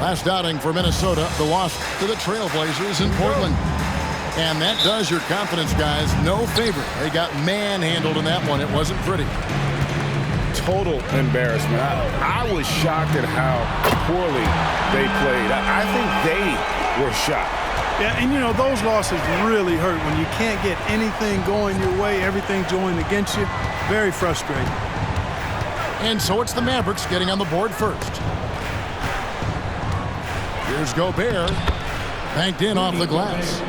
Last outing for Minnesota, the loss to the Trailblazers in Portland. And that does your confidence, guys, no favor. They got manhandled in that one. It wasn't pretty. Total embarrassment. I was shocked at how poorly they played. I think they were shocked. Yeah, and, you know, those losses really hurt when you can't get anything going your way, everything's going against you. Very frustrating. And so it's the Mavericks getting on the board first. Here's Gobert. Banked in off the glass.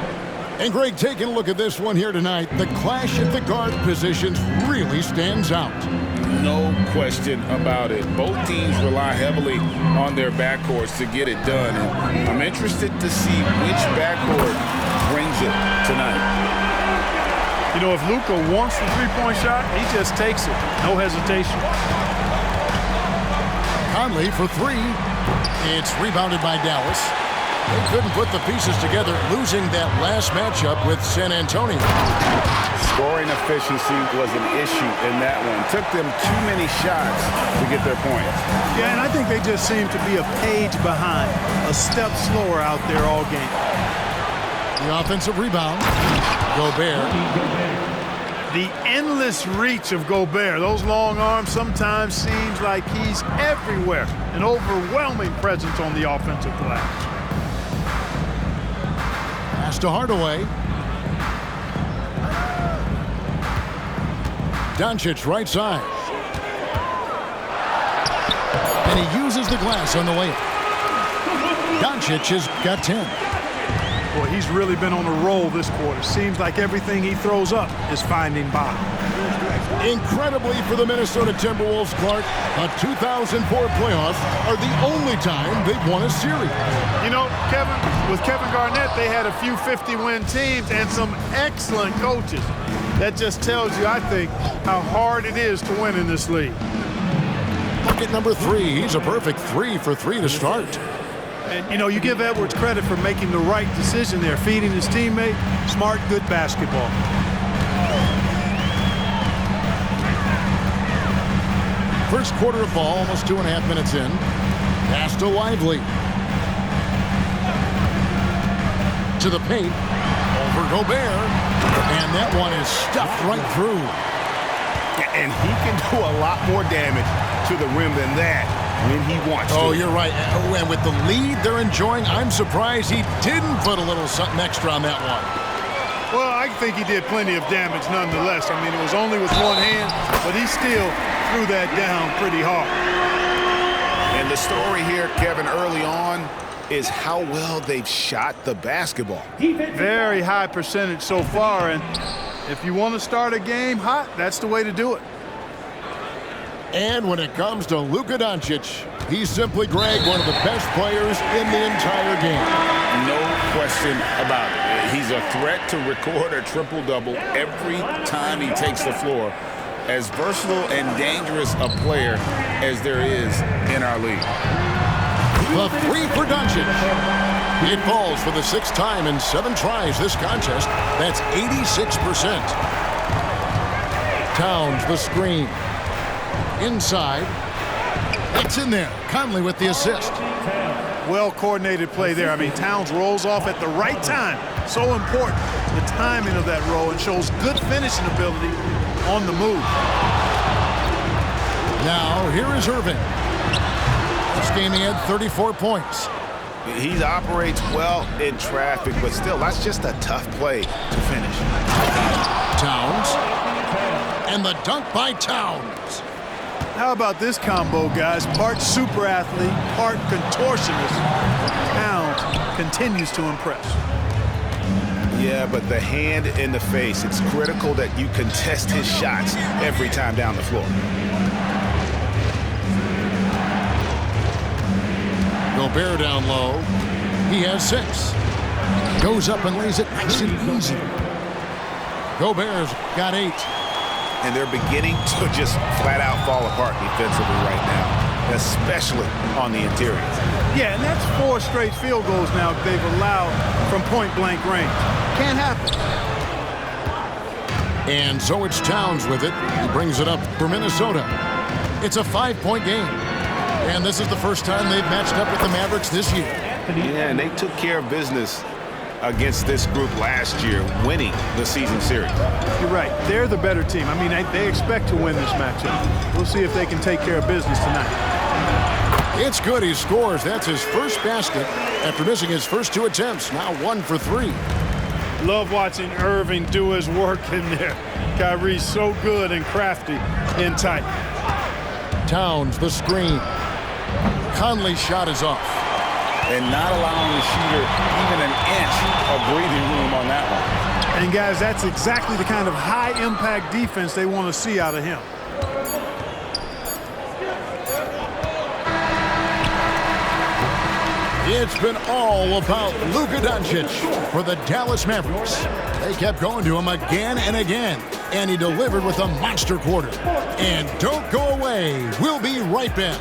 And Greg, taking a look at this one here tonight, the clash at the guard positions really stands out. No question about it. Both teams rely heavily on their backcourts to get it done. And I'm interested to see which backcourt brings it tonight. You know, if Luka wants the three-point shot, he just takes it. No hesitation. Conley for three. It's rebounded by Dallas. They couldn't put the pieces together, losing that last matchup with San Antonio. Scoring efficiency was an issue in that one. Took them too many shots to get their points. Yeah, and I think they just seem to be a page behind, a step slower out there all game. The offensive rebound. Gobert. The endless reach of Gobert. Those long arms sometimes seems like he's everywhere. An overwhelming presence on the offensive glass. Pass to Hardaway. Doncic right side. And he uses the glass on the layup. Doncic has got 10. Boy, he's really been on a roll this quarter. Seems like everything he throws up is finding bottom. Incredibly for the Minnesota Timberwolves, Clark, the 2004 playoffs are the only time they've won a series. You know, Kevin, with Kevin Garnett, they had a few 50-win teams and some excellent coaches. That just tells you, I think, how hard it is to win in this league. Bucket number 3. He's a perfect 3 for 3 to start. And, you know, you give Edwards credit for making the right decision there, feeding his teammate. Smart, good basketball. First quarter of ball, almost 2.5 minutes in. Pass to Lively. To the paint. Over Gobert. And that one is stuffed right through. And he can do a lot more damage to the rim than that when he wants to. Oh, you're right. And with the lead they're enjoying, I'm surprised he didn't put a little something extra on that one. Well, I think he did plenty of damage nonetheless. I mean, it was only with one hand, but he still threw that down pretty hard. And the story here, Kevin, early on is how well they've shot the basketball. Very high percentage so far, and if you want to start a game hot, that's the way to do it. And when it comes to Luka Doncic, he's simply, Greg, one of the best players in the entire game. No question about it. He's a threat to record a triple-double every time he takes the floor. As versatile and dangerous a player as there is in our league. The 3 for Doncic. It falls for the 6th time in 7 tries this contest. That's 86%. Towns the screen. Inside. It's in there. Conley with the assist. Well-coordinated play there. I mean, Towns rolls off at the right time. So important, the timing of that roll, and shows good finishing ability on the move. Now, here is Irving. This game he had 34 points. He operates well in traffic, but still, that's just a tough play to finish. Towns. And the dunk by Towns. How about this combo, guys? Part super athlete, part contortionist. Towns continues to impress. Yeah, but the hand in the face, it's critical that you contest his shots every time down the floor. Gobert down low. He has 6. Goes up and lays it nice and easy. Gobert's got 8. And they're beginning to just flat out fall apart defensively right now, especially on the interior. Yeah, and that's 4 straight field goals now they've allowed from point-blank range. Can't happen. And so it's Towns with it. He brings it up for Minnesota. It's a 5-point game. And this is the first time they've matched up with the Mavericks this year. Yeah, and they took care of business against this group last year, winning the season series. You're right. They're the better team. I mean, they expect to win this matchup. We'll see if they can take care of business tonight. It's good. He scores. That's his first basket after missing his first 2 attempts. Now 1 for 3. Love watching Irving do his work in there. Kyrie's so good and crafty in tight. Towns, the screen. Conley's shot is off. And not allowing the shooter even an inch of breathing room on that one. And, guys, that's exactly the kind of high-impact defense they want to see out of him. It's been all about Luka Doncic for the Dallas Mavericks. They kept going to him again and again, and he delivered with a monster quarter. And don't go away. We'll be right back.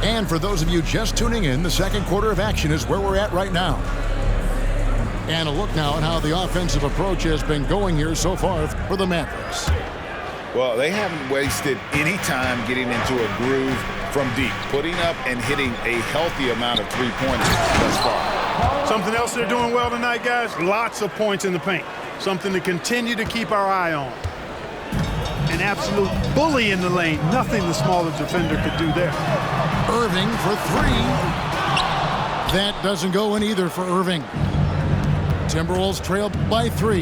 And for those of you just tuning in, the second quarter of action is where we're at right now. And a look now at how the offensive approach has been going here so far for the Mavericks. Well, they haven't wasted any time getting into a groove from deep, putting up and hitting a healthy amount of three-pointers thus far. Something else they're doing well tonight, guys, lots of points in the paint. Something to continue to keep our eye on. An absolute bully in the lane. Nothing the smaller defender could do there. Irving for 3. That doesn't go in either for Irving. Timberwolves trail by 3.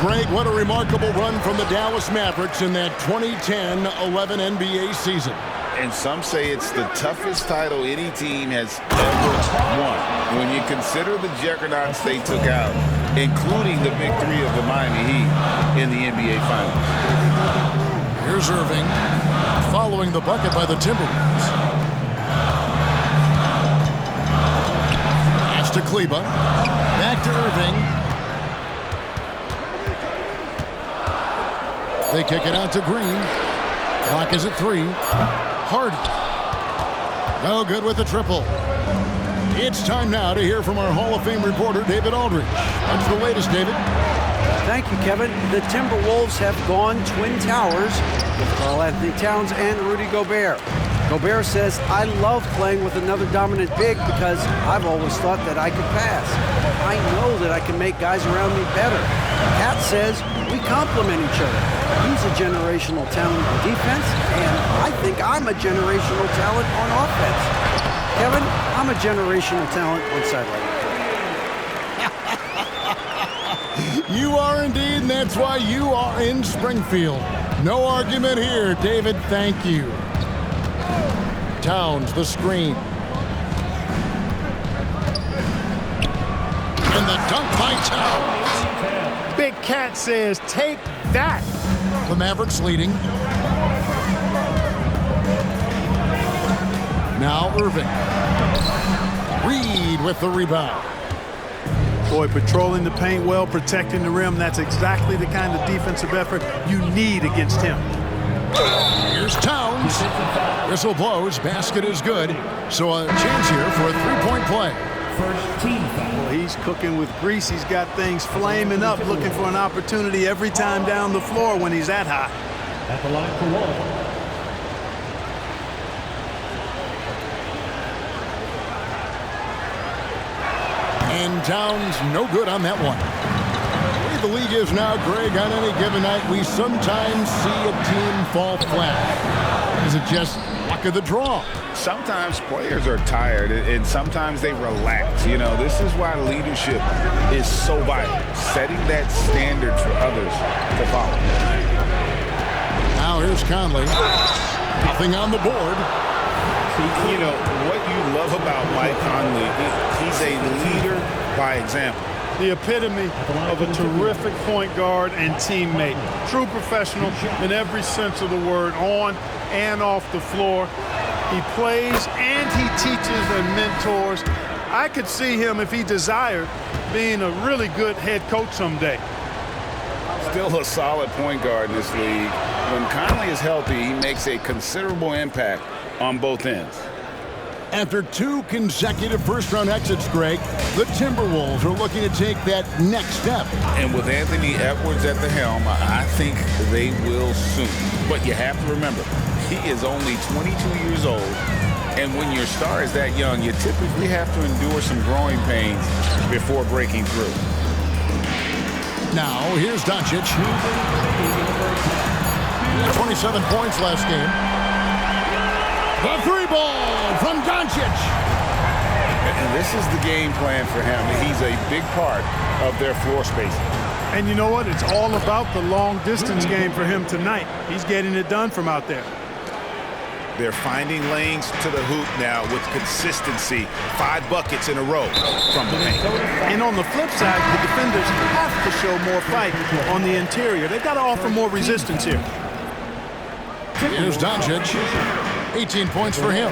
Greg, what a remarkable run from the Dallas Mavericks in that 2010-11 NBA season. And some say it's the toughest title any team has ever won. When you consider the juggernauts they took out, including the big 3 of the Miami Heat in the NBA Finals. Here's Irving, following the bucket by the Timberwolves. Pass to Kleba. Back to Irving. They kick it out to Green. Clock is at 3. Hardy. No good with the triple. It's time now to hear from our Hall of Fame reporter, David Aldridge. What's the latest, David? Thank you, Kevin. The Timberwolves have gone Twin Towers with Karl-Anthony Towns and Rudy Gobert. Gobert says, I love playing with another dominant big because I've always thought that I could pass. I know that I can make guys around me better. Cat says, we complement each other. He's a generational talent on defense, and I think I'm a generational talent on offense. Kevin, I'm a generational talent on sideline. You are indeed, and that's why you are in Springfield. No argument here, David. Thank you. Towns, the screen. And the dunk by Towns. Big Cat says, take that. The Mavericks leading. Now Irving. Reed with the rebound. Boy, patrolling the paint well, protecting the rim. That's exactly the kind of defensive effort you need against him. Here's Towns. Whistle blows. Basket is good. So a chance here for a three-point play. First team foul. Well, he's cooking with grease. He's got things flaming up, looking for an opportunity every time down the floor when he's that hot. At the line for one. And Towns no good on that one. The way the league is now, Greg, on any given night, we sometimes see a team fall flat. Is it just luck of the draw? Sometimes players are tired, and sometimes they relax. You know, this is why leadership is so vital, setting that standard for others to follow. Now here's Conley. Nothing on the board. You know, what you love about Mike Conley, he's a leader by example. The epitome of a terrific point guard and teammate. True professional in every sense of the word, on and off the floor. He plays and he teaches and mentors. I could see him, if he desired, being a really good head coach someday. still a solid point guard in this league. When Conley is healthy, he makes a considerable impact on both ends. After 2 consecutive first-round exits, Greg, the Timberwolves are looking to take that next step. And with Anthony Edwards at the helm, I think they will soon. But you have to remember, he is only 22 years old. And when your star is that young, you typically have to endure some growing pains before breaking through. Now, here's Doncic. 27 points last game. The 3-ball from Doncic. And this is the game plan for him. He's a big part of their floor spacing. And you know what? It's all about the long-distance game for him tonight. He's getting it done from out there. They're finding lanes to the hoop now with consistency. 5 buckets in a row from the paint. And on the flip side, the defenders have to show more fight on the interior. They've got to offer more resistance here. Here's Doncic. 18 points for him.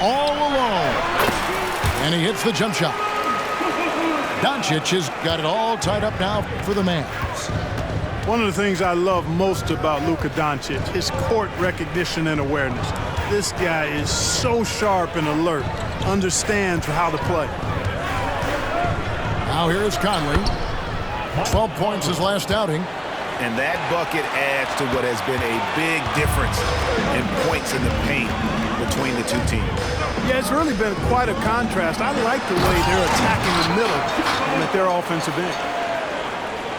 All alone. And he hits the jump shot. Doncic has got it all tied up now for the Mavs. One of the things I love most about Luka Doncic, his court recognition and awareness. This guy is so sharp and alert, understands how to play. Now here is Conley. 12 points his last outing. And that bucket adds to what has been a big difference in points in the paint between the two teams. Yeah, it's really been quite a contrast. I like the way they're attacking the middle and at their offensive end.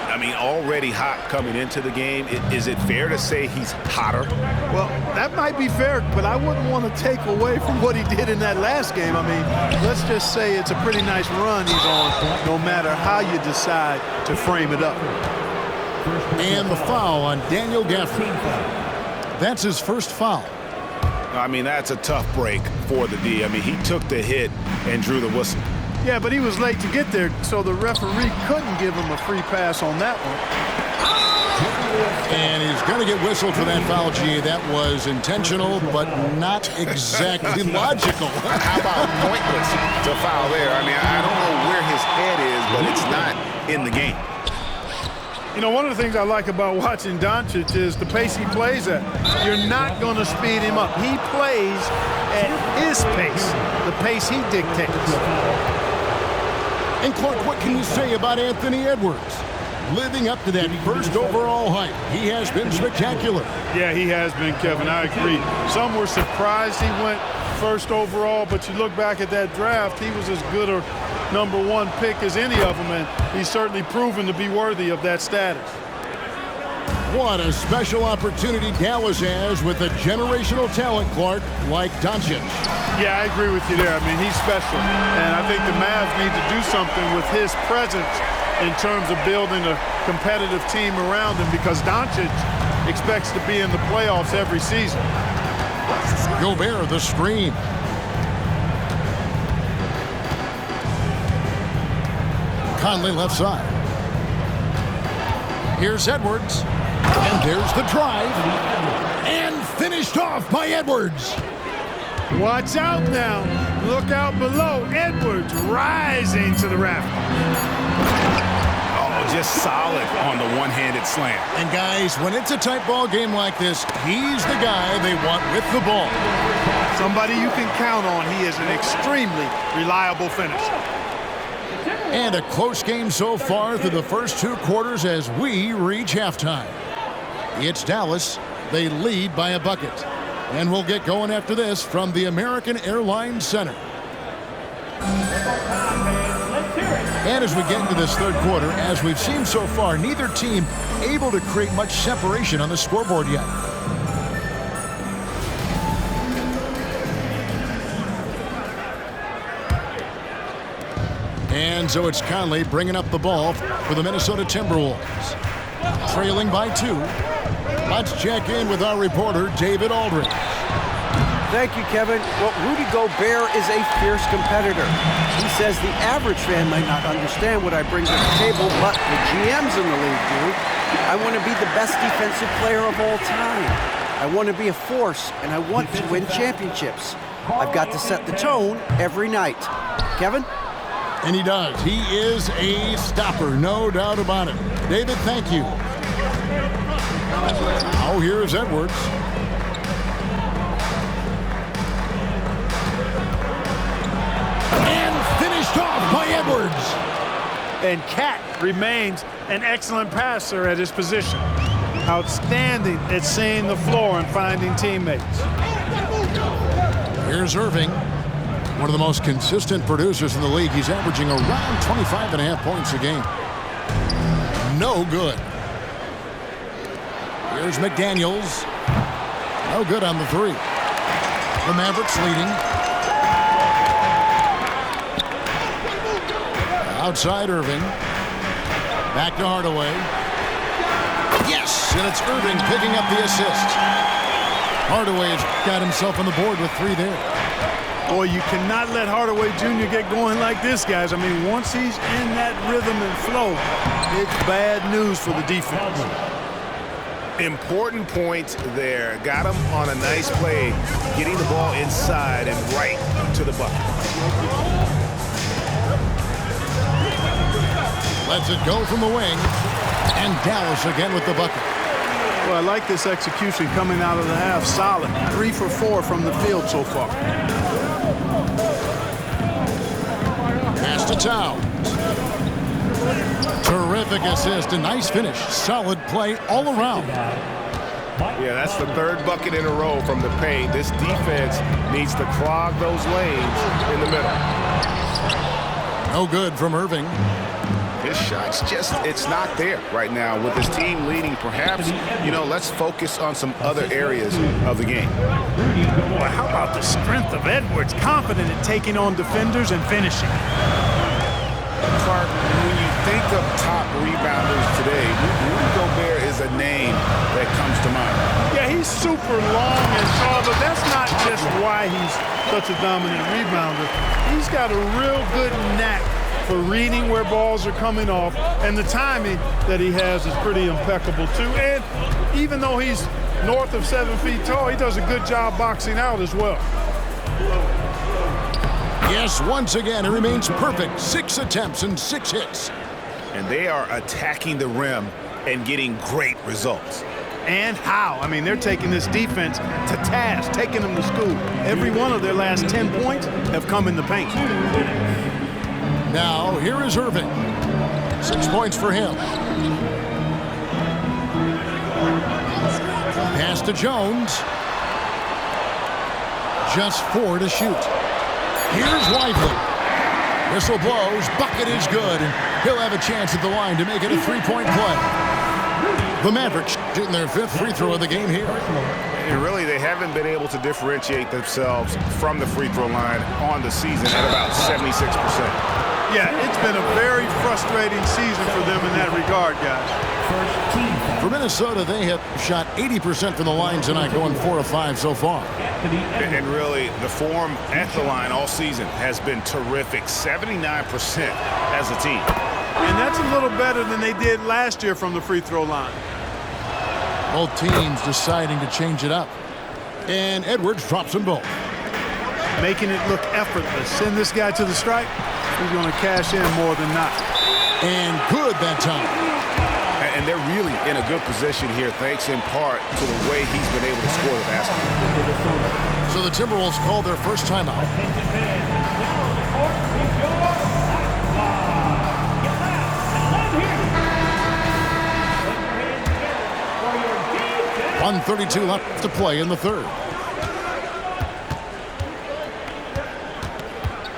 I mean, already hot coming into the game. Is it fair to say he's hotter? Well, that might be fair, but I wouldn't want to take away from what he did in that last game. I mean, let's just say it's a pretty nice run he's on, no matter how you decide to frame it up. And the foul on Daniel Gafford. That's his first foul. I mean, that's a tough break for the D. I mean, he took the hit and drew the whistle. Yeah, but he was late to get there, so the referee couldn't give him a free pass on that one. And he's going to get whistled for that foul, G. That was intentional, but not exactly logical. How about pointless to foul there? I mean, I don't know where his head is, but it's not in the game. You know, one of the things I like about watching Doncic is the pace he plays at. You're not going to speed him up. He plays at his pace, the pace he dictates. And Clark, what can you say about Anthony Edwards? Living up to that first overall hype, he has been spectacular. Yeah, he has been, Kevin. I agree. Some were surprised he went first overall, but you look back at that draft, he was as good a #1 pick as any of them, and he's certainly proven to be worthy of that status. What a special opportunity Dallas has with a generational talent, Clark, like Doncic. Yeah, I agree with you there. I mean, he's special, and I think the Mavs need to do something with his presence in terms of building a competitive team around him, because Doncic expects to be in the playoffs every season. Gobert, the screen. Conley left side. Here's Edwards. And there's the drive. And finished off by Edwards. Watch out now. Look out below. Edwards rising to the raft. Oh, just solid on the one-handed slam. And guys, when it's a tight ball game like this, he's the guy they want with the ball. Somebody you can count on. He is an extremely reliable finisher. And a close game so far through the first 2 quarters as we reach halftime. It's Dallas. They lead by a bucket. And we'll get going after this from the American Airlines Center. And as we get into this third quarter, as we've seen so far, neither team able to create much separation on the scoreboard yet. And so it's Conley bringing up the ball for the Minnesota Timberwolves. Trailing by 2. Let's check in with our reporter, David Aldridge. Thank you, Kevin. Well, Rudy Gobert is a fierce competitor. He says the average fan might not understand what I bring to the table, but the GMs in the league do. I want to be the best defensive player of all time. I want to be a force, and I want to win championships. I've got to set the tone every night. Kevin? And he does. He is a stopper, no doubt about it. David, thank you. Oh, here's Edwards. And finished off by Edwards. And Cat remains an excellent passer at his position. Outstanding at seeing the floor and finding teammates. Here's Irving, one of the most consistent producers in the league. He's averaging around 25.5 points a game. No good. Here's McDaniels. No good on the three. The Mavericks leading. Outside Irving. Back to Hardaway. Yes, and it's Irving picking up the assist. Hardaway has got himself on the board with 3 there. Boy, you cannot let Hardaway Jr. get going like this, guys. I mean, once he's in that rhythm and flow, it's bad news for the defense. Important point there. Got him on a nice play, getting the ball inside and right to the bucket. Lets it go from the wing. And Dallas again with the bucket. Well, I like this execution coming out of the half. Solid. 3 for 4 from the field so far. Pass to Towns. Terrific assist. A nice finish. Solid play all around. Yeah, that's the 3rd bucket in a row from the paint. This defense needs to clog those lanes in the middle. No good from Irving. His shot's just, it's not there right now with his team leading. Perhaps, let's focus on some other areas of the game. Boy, how about the strength of Edwards? Confident in taking on defenders and finishing. Clark, when you think of top rebounders today, Rudy Gobert is a name that comes to mind. Yeah, he's super long and tall, but that's not just why he's such a dominant rebounder. He's got a real good knack for reading where balls are coming off, and the timing that he has is pretty impeccable too. And even though he's north of 7 feet tall, he does a good job boxing out as well. Yes, once again, it remains perfect. 6 attempts and 6 hits. And they are attacking the rim and getting great results. And how? I mean, they're taking this defense to task, taking them to school. Every one of their last 10 points have come in the paint. Now, here is Irving. 6 points for him. Pass to Jones. Just 4 to shoot. Here's Lively. Whistle blows. Bucket is good. And he'll have a chance at the line to make it a 3-point play. The Mavericks shooting their 5th free throw of the game here. And really, they haven't been able to differentiate themselves from the free throw line on the season at about 76%. Yeah, it's been a very frustrating season for them in that regard, guys. For Minnesota, they have shot 80% from the line tonight, going 4 of 5 so far. And really, the form at the line all season has been terrific, 79% as a team. And that's a little better than they did last year from the free throw line. Both teams deciding to change it up. And Edwards drops them both. Making it look effortless. Send this guy to the stripe. He's going to cash in more than not. And good that time. And they're really in a good position here, thanks in part to the way he's been able to score the basketball. So the Timberwolves called their first timeout. .132 left to play in the 3rd.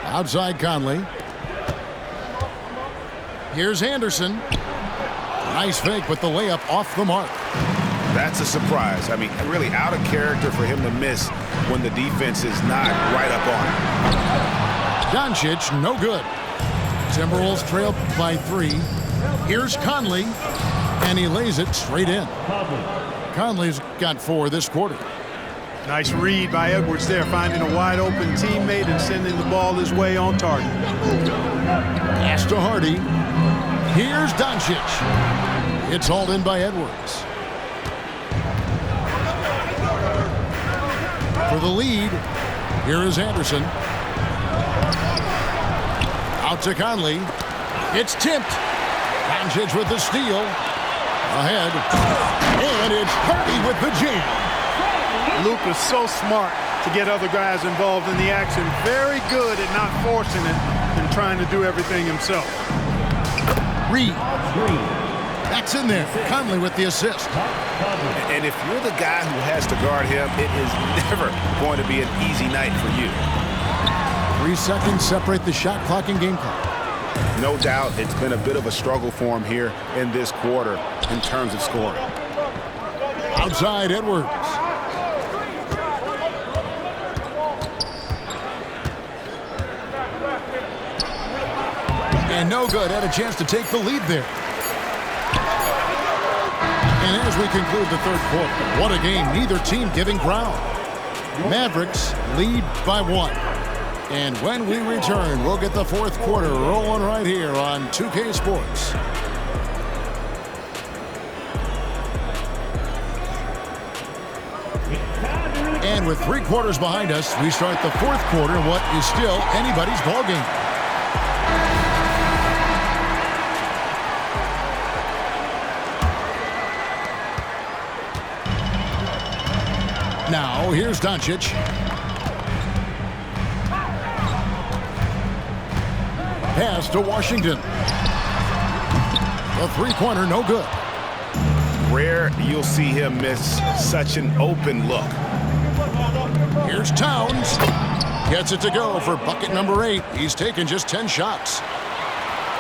Outside Conley. Here's Anderson. Nice fake, but the layup off the mark. That's a surprise. I mean, really out of character for him to miss when the defense is not right up on him. Doncic, no good. Timberwolves trail by 3. Here's Conley, and he lays it straight in. Conley's got 4 this quarter. Nice read by Edwards there, finding a wide open teammate and sending the ball his way on target. Pass to Hardy. Here's Doncic. It's hauled in by Edwards. For the lead, here is Anderson. Out to Conley. It's tipped. Doncic with the steal. Ahead. And it's Hardy with the jam. Luka's so smart to get other guys involved in the action. Very good at not forcing it and trying to do everything himself. Reed. That's in there. Conley with the assist. And if you're the guy who has to guard him, it is never going to be an easy night for you. 3 seconds separate the shot clock and game clock. No doubt it's been a bit of a struggle for him here in this quarter in terms of scoring. Outside Edwards. And no good. Had a chance to take the lead there. And as we conclude the third quarter, what a game. Neither team giving ground. Mavericks lead by 1. And when we return, we'll get the fourth quarter rolling right here on 2K Sports. And with 3 quarters behind us, we start the fourth quarter in what is still anybody's ballgame. Now, here's Doncic. Pass to Washington. The three-pointer, no good. Rare you'll see him miss such an open look. Here's Towns. Gets it to go for bucket number 8. He's taken just 10 shots.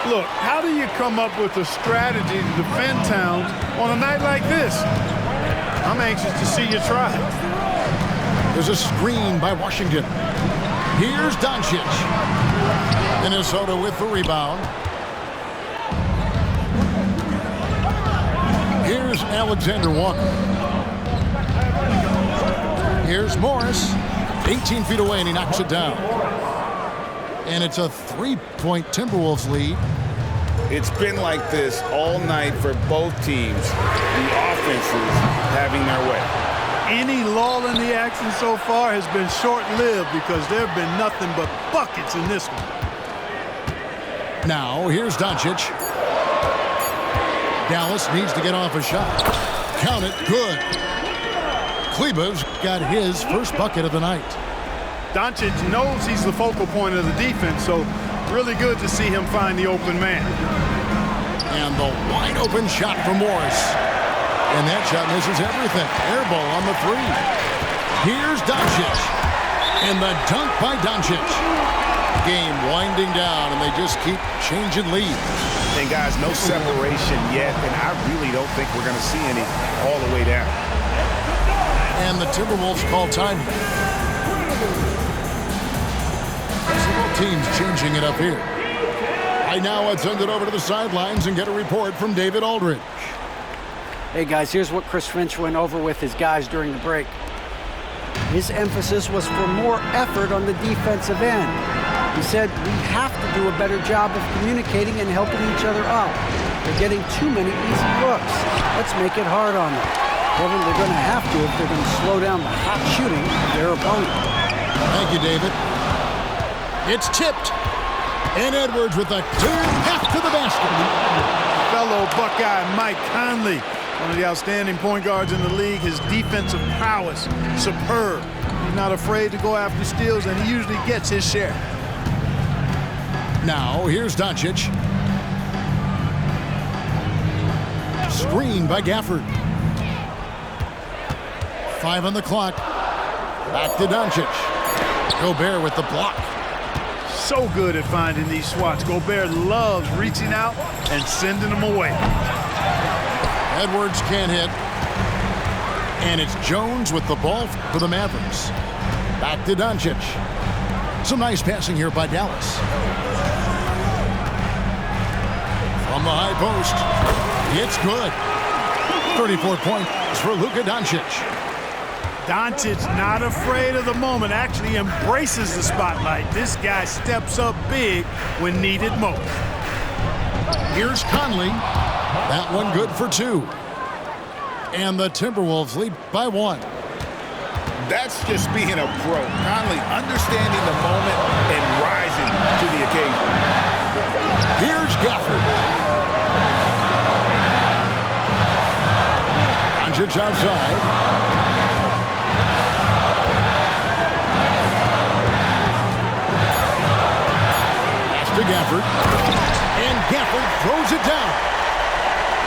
Look, how do you come up with a strategy to defend Towns on a night like this? I'm anxious to see you try. There's a screen by Washington. Here's Doncic. Minnesota with the rebound. Here's Alexander Walker. Here's Morris. 18 feet away, and he knocks it down. And it's a 3-point Timberwolves lead. It's been like this all night for both teams. The offenses having their way. Any lull in the action so far has been short-lived because there have been nothing but buckets in this one. Now, here's Doncic. Dallas needs to get off a shot. Count it, good. Kleber's got his first bucket of the night. Doncic knows he's the focal point of the defense, so really good to see him find the open man. And the wide open shot from Morris. And that shot misses everything. Air ball on the 3. Here's Doncic. And the dunk by Doncic. Game winding down, and they just keep changing lead. And guys, no separation yet, and I really don't think we're going to see any all the way down. And the Timberwolves call time. Both teams changing it up here. Right now, I'd send it over to the sidelines and get a report from David Aldridge. Hey guys, here's what Chris Finch went over with his guys during the break. His emphasis was for more effort on the defensive end. He said, we have to do a better job of communicating and helping each other out. They're getting too many easy looks. Let's make it hard on them. Kevin, they're going to have to if they're going to slow down the hot shooting of their opponent. Thank you, David. It's tipped. And Edwards with a half to the basket. Fellow Buckeye Mike Conley, one of the outstanding point guards in the league. His defensive prowess, superb. He's not afraid to go after steals, and he usually gets his share. Now, here's Doncic. Screen by Gafford. 5 on the clock. Back to Doncic. Gobert with the block. So good at finding these swats. Gobert loves reaching out and sending them away. Edwards can't hit. And it's Jones with the ball for the Mavericks. Back to Doncic. Some nice passing here by Dallas. From the high post. It's good. 34 points for Luka Doncic. Doncic not afraid of the moment, actually embraces the spotlight. This guy steps up big when needed most. Here's Conley. That one good for 2. And the Timberwolves lead by 1. That's just being a pro. Conley understanding the moment and rising to the occasion. Here's Gafford. Doncic outside. Pass to Gafford. And Gafford throws it down.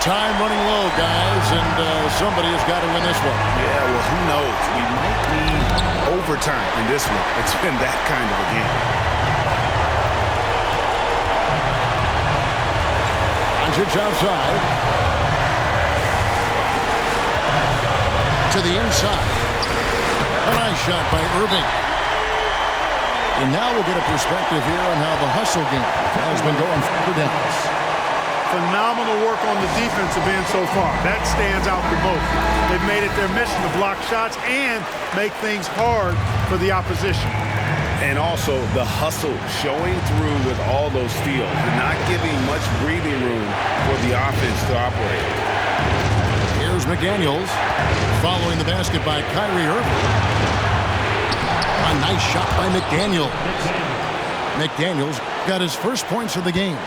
Time running low, guys, and somebody has got to win this one. Yeah, well, who knows? We might need overtime in this one. It's been that kind of a game. Doncic outside. To the inside. A nice shot by Irving. And now we'll get a perspective here on how the hustle game has been going for Dallas. Phenomenal work on the defensive end so far. That stands out the most. They've made it their mission to block shots and make things hard for the opposition. And also the hustle showing through with all those steals and not giving much breathing room for the offense to operate. Here's McDaniels following the basket by Kyrie Irving. A nice shot by McDaniels. McDaniels got his first points of the game.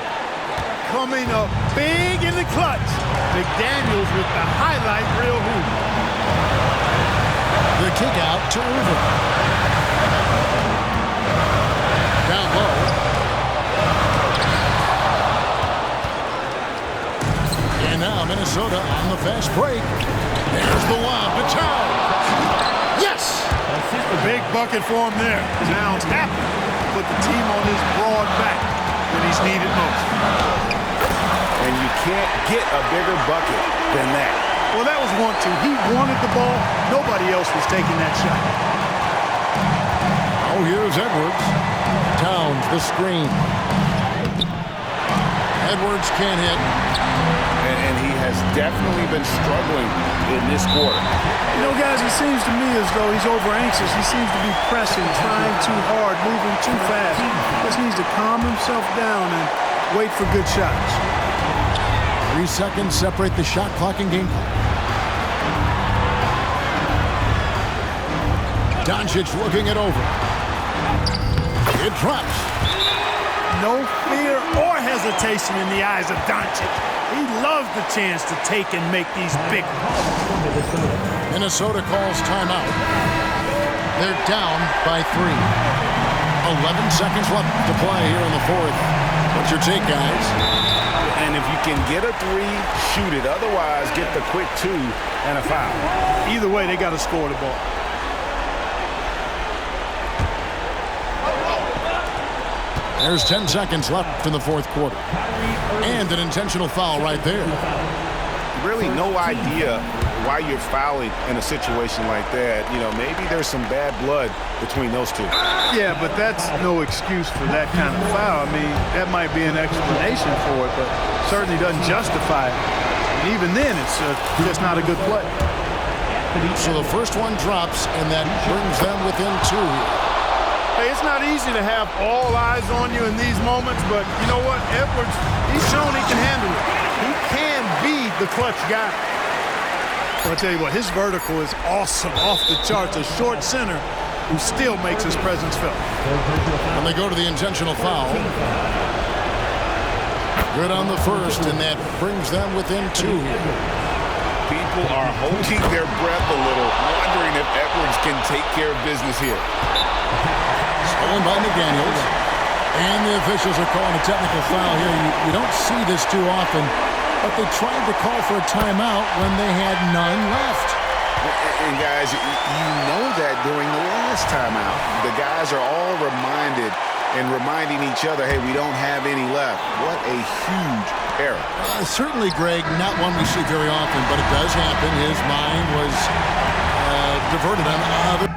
Coming up big in the clutch. McDaniels with the highlight reel hoop. The kick out to Irving. Down low. And now Minnesota on the fast break. There's the lob to Towns. Yes! A big bucket for him there. Towns happy to put the team on his broad back when he's needed most. And you can't get a bigger bucket than that. Well, that was 1-2. He wanted the ball. Nobody else was taking that shot. Oh, here's Edwards. Towns, the screen. Edwards can't hit. And he has definitely been struggling in this quarter. You know, guys, it seems to me as though he's over-anxious. He seems to be pressing, trying too hard, moving too fast. Just needs to calm himself down and wait for good shots. 3 seconds separate the shot clock and game clock. Doncic looking it over. It drops. No fear or hesitation in the eyes of Doncic. He loves the chance to take and make these big ones. Minnesota calls timeout. They're down by 3. 11 seconds left to play here in the fourth. What's your take, guys? And if you can get a 3, shoot it. Otherwise, get the quick 2 and a foul. Either way, they got to score the ball. There's 10 seconds left in the fourth quarter. And an intentional foul right there. Really no idea why you're fouling in a situation like that. You know, maybe there's some bad blood between those two. Yeah, but that's no excuse for that kind of foul. I mean, that might be an explanation for it, but certainly doesn't justify it. And even then, it's just not a good play. So the first one drops, and that brings them within 2 here. Hey, it's not easy to have all eyes on you in these moments, but you know what? Edwards, he's shown he can handle it. He can be the clutch guy. I'll tell you what, his vertical is awesome, off the charts. A short center who still makes his presence felt. And they go to the intentional foul. Good on the first, and that brings them within 2 here. People are holding their breath a little, wondering if Edwards can take care of business here. Stolen by McDaniels. And the officials are calling a technical foul here. You don't see this too often, but they tried to call for a timeout when they had none left. And guys, you know that during the last timeout, the guys are all reminding each other, hey, we don't have any left. What a huge error. Certainly, Greg, not one we see very often, but it does happen. His mind was diverted on other.